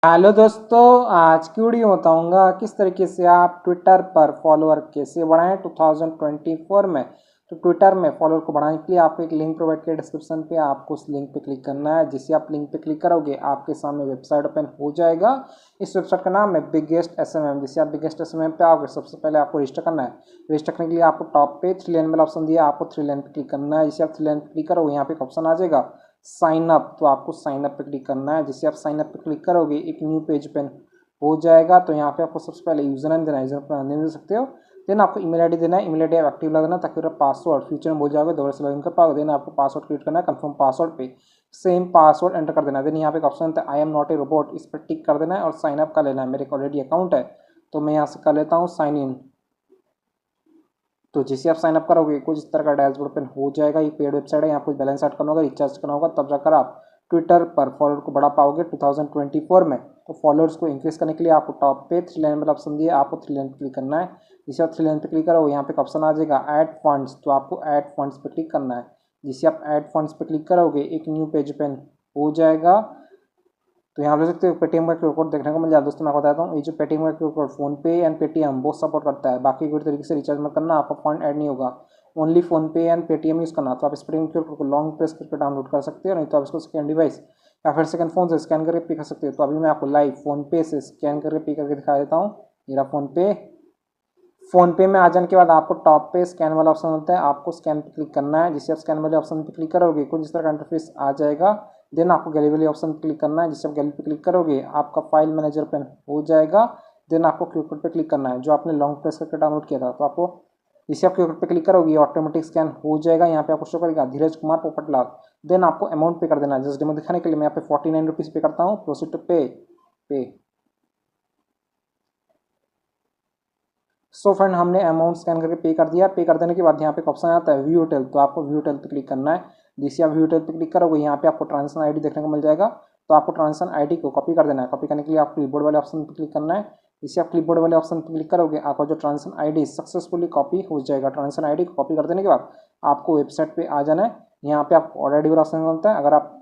Hello दोस्तों, आज की वीडियो में बताऊंगा किस तरीके से आप ट्विटर पर फॉलोअर कैसे बढ़ाएं 2024 में। तो ट्विटर में फॉलोअर को बढ़ाने के लिए आपको एक लिंक प्रोवाइड किया डिस्क्रिप्शन पे, आपको उस लिंक पे क्लिक करना है। जिसे आप लिंक पे क्लिक करोगे आपके सामने वेबसाइट ओपन हो जाएगा। इस वेबसाइट का नाम है बिगेस्ट एसएमएम। जिसे आप बिगेस्ट एसएमएम पे आओगे सबसे पहले आपको रजिस्टर करना है। रजिस्टर करने के लिए आपको टॉप पे 3 लाइन वाला ऑप्शन दिया, आपको 3 लाइन पे क्लिक करना है। जिसे आप 3 लाइन पे क्लिक करोगे यहाँ पे एक ऑप्शन आ जाएगा साइन अप, तो आपको साइन अप पे क्लिक करना है। जिससे आप साइन अप पे क्लिक करोगे एक न्यू पेज पे हो जाएगा। तो यहाँ पे आपको सबसे पहले यूजर नेम देना है, यूजर नेम दे सकते हो। देन आपको ईमेल आईडी देना है, ईमेल आईडी एक्टिव लगा देना ताकि मेरा पासवर्ड फ्यूचर में भूल जाओगे दोबारा से लॉगिन कर पाओगे। देन आपको पासवर्ड क्रिएट करना है, कंफर्म पासवर्ड पे सेम पासवर्ड एंटर कर देना है। देन यहाँ पे एक ऑप्शन होता है I am not a robot, इस पर टिक कर देना है और साइन अप कर लेना है। मेरे ऑलरेडी अकाउंट है तो मैं यहाँ से कर लेता हूँ साइन इन। तो जैसे आप साइन अप करोगे कुछ इस तरह का डैशबोर्ड ओपन हो जाएगा। ये पेड वेबसाइट है, यहाँ कुछ बैलेंस ऐड करना होगा, रिचार्ज करना होगा, तब जाकर आप ट्विटर पर फॉलोअर को बढ़ा पाओगे 2024 में। तो फॉलोअर्स को इंक्रीज करने के लिए आपको टॉप पे 3 लाइन वाला ऑप्शन दिया, आपको 3 लाइन पे क्लिक करना है। जिसे आप 3 लाइन पे क्लिक करोगे यहाँ पे एक ऑप्शन आ जाएगा ऐड फंड्स, तो आपको ऐड फंड्स पे क्लिक करना है। जिसे आप ऐड फंड्स पे क्लिक करोगे एक न्यू पेज ओपन हो जाएगा। तो यहाँ पे देख सकते हो पेटीएम का क्यू कोड देखने को मिल जाता है। दोस्तों मैं बताता हूँ, ये जो पेटीएम का क्यू कोड फोन पे एंड पेटीएम बहुत सपोर्ट करता है। बाकी कोई तरीके से रिचार्ज मत करना, आपका फंड ऐड नहीं होगा। ओनली फोन पे एंड पेटीएम यूज़ करना। तो आप इस पेटीएम क्यू कोड को लॉन्ग प्रेस करके डाउनलोड कर सकते हो, नहीं तो आप इसको सेकंड डिवाइस या फिर सेकंड फोन से स्कैन करके पे कर सकते हो। तो अभी मैं आपको लाइव फोन पे से स्कैन करके पे करके दिखा देता हूँ। मेरा फोन पे में आ जाने के बाद आपको टॉप पे स्कैन वाला ऑप्शन होता है, आपको स्कैन पे क्लिक करना है। जिससे आप स्कैन वाले ऑप्शन पे क्लिक करोगे कुछ इस तरह का इंटरफेस आ जाएगा। देन आपको गैलरी वाले ऑप्शन पे क्लिक करना है। जिससे आप गैलरी पे क्लिक करोगे आपका फाइल मैनेजर ओपन हो जाएगा। देन आपको क्यू कोड पे क्लिक करना है जो आपने लॉन्ग प्रेस करके डाउनलोड किया था। तो आपको जिससे आप क्यू कोड पे क्लिक करोगे ऑटोमेटिक स्कैन हो जाएगा। यहाँ पे आपको शो करेगा धीरज कुमार पोपटलाल। देन आपको अमाउंट पे कर देना है। जस्ट डेमो दिखाने के लिए मैं यहाँ पे 49 रुपीज़ पे करता हूँ, प्रोसीड टू पे। सो फ्रेंड हमने अमाउंट स्कैन करके पे कर दिया। पे कर देने के बाद यहाँ पे एक ऑप्शन आता है व्यू होटल, तो आपको व्यू होटल पे क्लिक करना है। जिससे आप व्यू होटल पे क्लिक करोगे यहाँ पे आपको ट्रांजेक्शन आईडी देखने को मिल जाएगा। तो आपको ट्रांजेक्शन आईडी को कॉपी कर देना है। कॉपी करने के लिए आप क्लिपबोर्ड वाले ऑप्शन पे क्लिक करना है। जिससे आप क्लिपबोर्ड वाले ऑप्शन पे क्लिक करोगे आपका जो ट्रांजेक्शन आईडी सक्सेसफुली कॉपी हो जाएगा। ट्रांजेक्शन आईडी को कॉपी कर देने के बाद आपको वेबसाइट पे आ जाना है। यहाँ पे आपको ऑर्डर आईडी वाला ऑप्शन मिलता है। अगर आप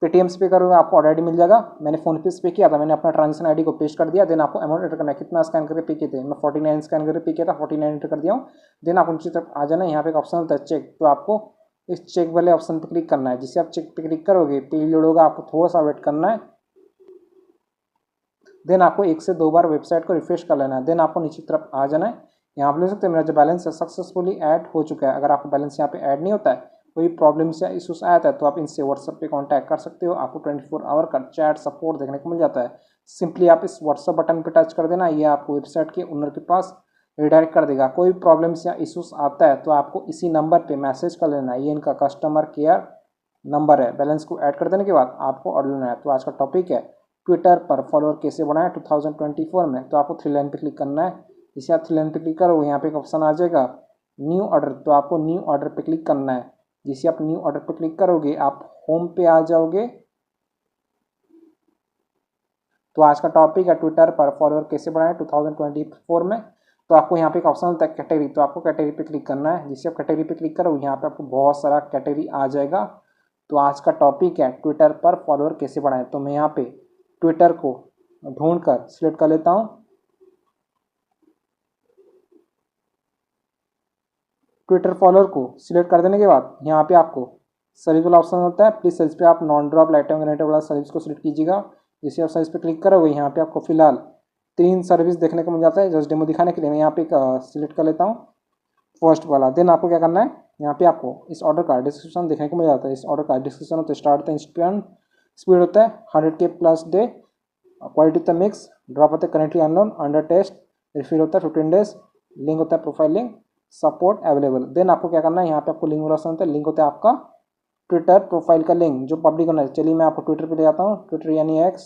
पेटीएम से पे करोगे आपको ऑलरेडी मिल जाएगा। मैंने फोन पे से पे किया था, मैंने अपना ट्रांजेक्शन आईडी को पेस्ट कर दिया। देन आपको अमाउंट एंटर करना है, कितना स्कैन करके पे किए थे। मैं 49 स्कैन करके पे किया था, 49 एंटर कर दिया हूँ। देन आप नीचे तक आ जाना है, यहाँ पे एक ऑप्शन होता है चेक, तो आपको इस चेक वाले ऑप्शन पर क्लिक करना है। जिससे आप चेक पे क्लिक करोगे पे लोड होगा, आपको थोड़ा सा वेट करना है। देन आपको 1 से 2 बार वेबसाइट को रिफ्रेश कर लेना है। देन आपको नीचे की तरफ आ जाना है। यहाँ पर ले सकते हैं मेरा जो बैलेंस है सक्सेसफुली ऐड हो चुका है। अगर आपको बैलेंस यहाँ पे ऐड नहीं होता है, कोई प्रॉब्लम्स या इशूज आया था तो आप इनसे व्हाट्सएप पे कांटेक्ट कर सकते हो। आपको 24 आवर का चैट सपोर्ट देखने को मिल जाता है। सिंपली आप इस व्हाट्सएप बटन पे टच कर देना, ये आपको वेबसाइट के ओनर के पास रिडायरेक्ट कर देगा। कोई प्रॉब्लम्स या इशूज आता है तो आपको इसी नंबर पे मैसेज कर लेना है, ये इनका कस्टमर केयर नंबर है। बैलेंस को ऐड कर देने के बाद आपको ऑर्डर लेना है। तो आज का टॉपिक है ट्विटर पर फॉलोअर कैसे बढ़ाएं 2024 में। तो आपको 3 लाइन पे क्लिक करना है। इसे आप 3 लाइन पे क्लिक करोगे यहाँ पे एक ऑप्शन आ जाएगा न्यू ऑर्डर, तो आपको न्यू ऑर्डर पे क्लिक करना है। जिसे आप न्यू ऑर्डर पे क्लिक करोगे आप होम पे आ जाओगे। तो आज का टॉपिक है ट्विटर पर फॉलोअर कैसे बढ़ाएं 2024 में। तो आपको यहाँ पे एक ऑप्शन होता है कैटेगरी, तो आपको कैटेगरी पे क्लिक करना है। जिससे आप कैटेगरी पे क्लिक करोगे यहाँ पे आपको बहुत सारा कैटेगरी आ जाएगा। तो आज का टॉपिक है ट्विटर पर फॉलोअर कैसे बढ़ाएं। तो मैं यहाँ पे ट्विटर को ढूंढ कर सिलेक्ट कर लेता हूँ। ट्विटर फॉलोअर को सिलेक्ट कर देने के बाद यहाँ पे आपको सर्विस वाला ऑप्शन होता है, प्लीज सर्विस पे आप नॉन ड्रॉप लाइटिंग जनरेटर वाला सर्विस को सिलेक्ट कीजिएगा। जैसे आप सर्विस पे क्लिक करोगे यहाँ पे आपको फिलहाल 3 सर्विस देखने को मिल जाता है। जस्ट डेमो दिखाने के लिए मैं यहाँ पे सिलेक्ट कर लेता हूँ फर्स्ट वाला। देन आपको क्या करना है, यहाँ पे आपको इस ऑर्डर का डिस्क्रिप्शन देखने को मिल जाता है। इस ऑर्डर का डिस्क्रिप्शन होता है स्टार्ट होता है इंस्टेंट स्पीड होता है 100K प्लस डे, क्वालिटी होता है मिक्स, ड्रॉप होता है currently unknown, under test, refill होता है 15 डेज, लिंक होता है profile link, support available. Then आपको क्या करना है, यहाँ पे आपको लिंक वाला ऑप्शन होता है। लिंक होता है आपका ट्विटर प्रोफाइल का लिंक जो पब्लिक होना है। चलिए मैं आपको ट्विटर पे ले जाता हूँ, ट्विटर यानी एक्स।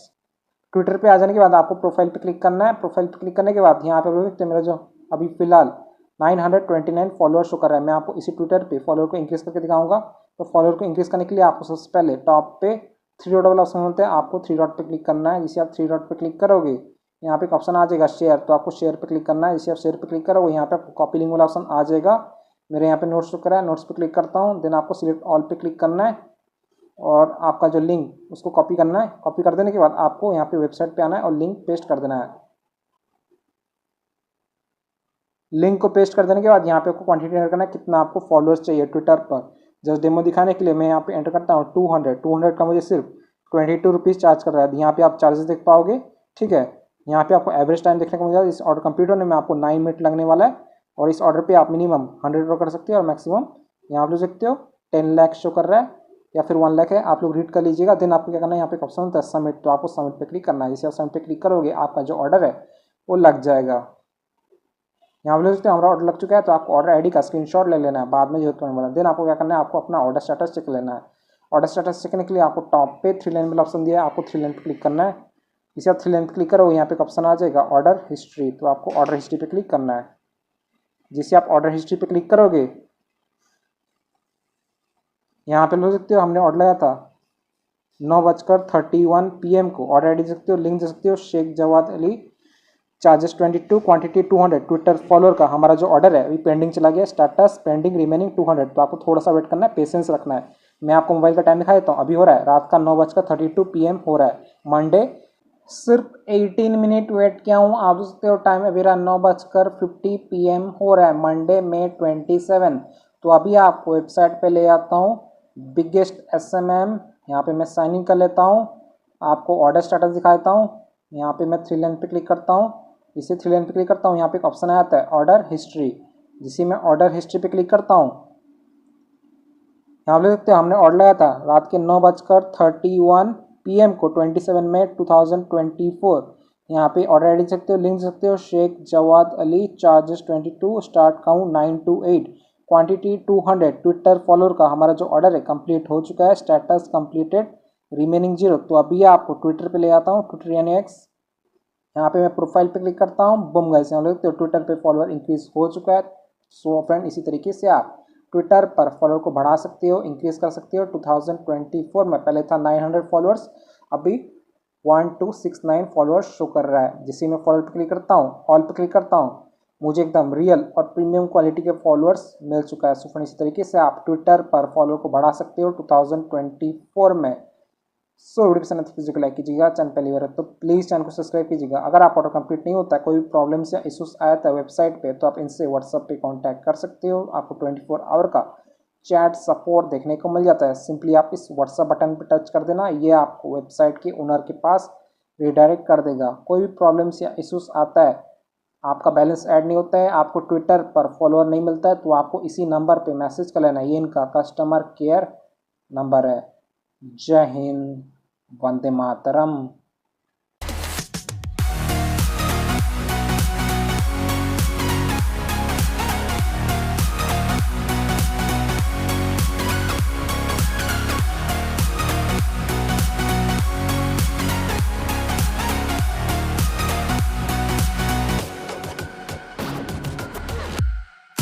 ट्विटर पे आ जाने के बाद आपको प्रोफाइल पे क्लिक करना है। प्रोफाइल पे क्लिक करने के बाद यहाँ पे आप देख सकते हैं मेरा जो अभी फिलहाल 929 फॉलोअर शो कर रहा है। मैं आपको इसी ट्विटर पे फॉलोअर को इंक्रीज करके दिखाऊंगा। तो फॉलोअर को इंक्रीज करने के लिए आपको सबसे पहले टॉप पे 3 डॉट वाला ऑप्शन होता है, आपको 3 डॉट पे क्लिक करना है। जिसे आप 3 डॉट पे क्लिक करोगे यहाँ पे एक ऑप्शन आ जाएगा शेयर, तो आपको शेयर पे क्लिक करना है। जिसे आप शेयर पे क्लिक करोगे यहाँ पे आपको कॉपी लिंक वाला ऑप्शन आ जाएगा। मेरे यहाँ पे नोट्स शो कर रहा है, नोट्स पे क्लिक करता हूँ। देन आपको सिलेक्ट ऑल पे क्लिक करना है। और आपका जो लिंक उसको कॉपी करना है। कॉपी कर देने के बाद आपको यहाँ पे वेबसाइट पे आना है और लिंक पेस्ट कर देना है। लिंक को पेस्ट कर देने के बाद यहाँ पे आपको क्वांटिटी एंटर करना है, कितना आपको फॉलोअर्स चाहिए ट्विटर पर। जस्ट डेमो दिखाने के लिए मैं यहाँ पे एंटर करता हूँ 200 का मुझे सिर्फ 22 रुपीज़ चार्ज कर रहा है। यहाँ पे आप चार्जेस देख पाओगे, ठीक है। यहाँ पे आपको एवरेज टाइम देखने को मिल जाएगा। इस ऑर्डर कंप्लीट होने में आपको 9 मिनट लगने वाला है और इस ऑर्डर पे आप मिनिमम 100 ऑर्डर कर सकते हो और मैक्सिमम यहाँ आप ले सकते हो 10 लाख शो कर रहा है या फिर 1 लाख है, आप लोग रीड कर लीजिएगा। देन आपको क्या करना है, यहाँ पे ऑप्शन होता है सबमिट, तो आपको सबमिट पे क्लिक करना है। जैसे आप सबमिट पे क्लिक करोगे आपका जो ऑर्डर है वो लग जाएगा। यहाँ पे ले सकते हो हमारा ऑर्डर लग चुका है, तो आपको ऑर्डर आईडी का स्क्रीनशॉट ले लेना है, बाद में जरूरत पड़ने वाला। देन आपको क्या करना है, आपको अपना ऑर्डर स्टेटस चेक लेना है। ऑर्डर स्टेटस चेक करने के लिए आपको टॉप पे 3 लाइन वाला ऑप्शन दिया है, आपको 3 लाइन पे क्लिक करना है। इसे आप 3 लाइन पे क्लिक करोगे यहाँ पे ऑप्शन आ जाएगा ऑर्डर हिस्ट्री, तो आपको ऑर्डर हिस्ट्री पे क्लिक करना है। जिसे आप ऑर्डर हिस्ट्री पे क्लिक करोगे यहाँ पे ले सकते हो हमने ऑर्डर लगाया था 9:31 PM को। ऑर्डर आईडी दे सकते हो, लिंक दे सकते हो Sheikh Jawad Ali, charges 22, quantity 200, Twitter follower का हमारा जो ऑर्डर है अभी पेंडिंग चला गया, स्टेटस पेंडिंग रिमेनिंग 200। तो आपको थोड़ा सा वेट करना है, पेशेंस रखना है। मैं आपको मोबाइल का टाइम दिखा देता हूँ, अभी हो रहा है रात का 9:32 PM हो रहा है मंडे। सिर्फ 18 मिनट वेट किया हूँ, आप देख सकते हो टाइम अभी रहा 9:50 PM हो रहा है मंडे May 27। तो अभी आपको वेबसाइट पे ले आता हूँ बिगेस्ट SMM, यहाँ पे मैं साइन इन कर लेता हूँ, आपको ऑर्डर स्टेटस दिखा देता हूँ। यहाँ पे मैं 3 लाइन पे क्लिक करता हूँ, इसे 3 लाइन पे क्लिक करता हूँ, यहाँ पे एक ऑप्शन आता है ऑर्डर हिस्ट्री, जिसे मैं ऑर्डर हिस्ट्री पे क्लिक करता हूँ। यहाँ पे देख सकते हो हमने ऑर्डर लगाया था रात के 9:31 PM को 27 मई 2024। यहाँ पे ऑर्डर आईडी सकते हो, लिंक सकते हो Sheikh Jawad Ali, charges 22, start count 9 to 8, quantity 200, Twitter follower का हमारा जो ऑर्डर है कंप्लीट हो चुका है, स्टेटस कंप्लीटेड रिमेनिंग 0। तो अभी आपको ट्विटर पे ले आता हूँ, ट्विटर यानी एक्स। यहाँ पे मैं प्रोफाइल पे क्लिक करता हूँ, बम गाइस यहाँ देखते हो ट्विटर पे फॉलोअर इंक्रीज हो चुका है। सो फ्रेंड इसी तरीके से आप ट्विटर पर फॉलोअर को बढ़ा सकते हो, इंक्रीज कर सकते हो। 2024 में पहले था 900 फॉलोअर्स, अभी 1269 फॉलोअर्स शो कर रहा है। जिसे मैं फॉलो पे क्लिक करता हूँ, ऑल पे क्लिक करता हूँ, मुझे एकदम रियल और प्रीमियम क्वालिटी के फॉलोअर्स मिल चुका है। सो फ्रेंड इसी तरीके से आप ट्विटर पर फॉलोअर को बढ़ा सकते हो 2024 में। सो वीडियो पसंद है तो लाइक कीजिएगा, चैनल पहली बार है तो प्लीज़ चैनल को सब्सक्राइब कीजिएगा। अगर आप ऑर्डर कंप्लीट नहीं होता है, कोई भी प्रॉब्लम्स या इश्यूज आया था वेबसाइट पे, तो आप इनसे व्हाट्सएप पे कांटेक्ट कर सकते हो। आपको 24 आवर का चैट सपोर्ट देखने को मिल जाता है। सिंपली आप इस व्हाट्सएप बटन पे टच कर देना, ये आपको वेबसाइट के ओनर के पास रिडायरेक्ट कर देगा। कोई भी प्रॉब्लम्स या इश्यूज आता है, आपका बैलेंस ऐड नहीं होता है, आपको ट्विटर पर फॉलोअर नहीं मिलता है, तो आपको इसी नंबर पे मैसेज कर लेना, ये इनका कस्टमर केयर नंबर है। जय हिंद, वंदे मातरम।